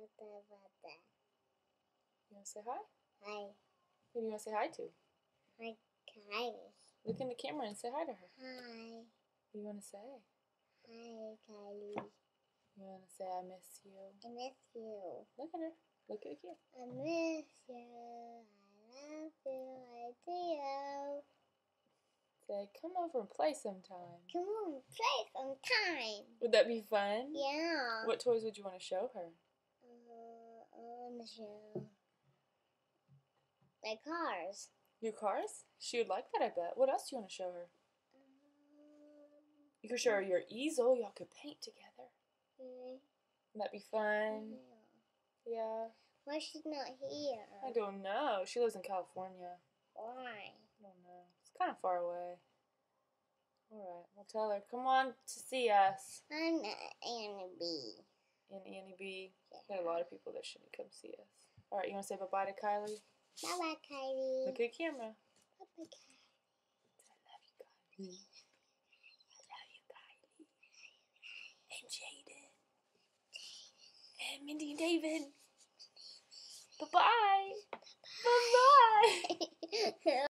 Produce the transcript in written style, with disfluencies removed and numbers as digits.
You want to say hi? Hi. Who do you want to say hi to? Hi, Kylie. Look in the camera and say hi to her. Hi. What do you want to say? Hi, Kylie. You want to say I miss you? I miss you. Look at her. Look at the camera. I miss you. I love you. I do. Say, come over and play sometime. Come on, play sometime. Would that be fun? Yeah. What toys would you want to show her? On the show. My cars. Your cars? She would like that, I bet. What else do you want to show her? You could show her your easel. Y'all could paint together. Would that be fun? Yeah. Why she's not here? I don't know. She lives in California. Why? I don't know. It's kind of far away. Alright, we'll tell her. Come on to see us. I'm Annie B. In Annie B. Yeah. There are a lot of people that shouldn't come see us. Alright, you want to say bye-bye to Kylie? Bye-bye, Kylie. Look at the camera. Bye-bye, Kylie. I love you, Kylie. I love you, Kylie. And Jaden. And Mindy and David. Bye-bye.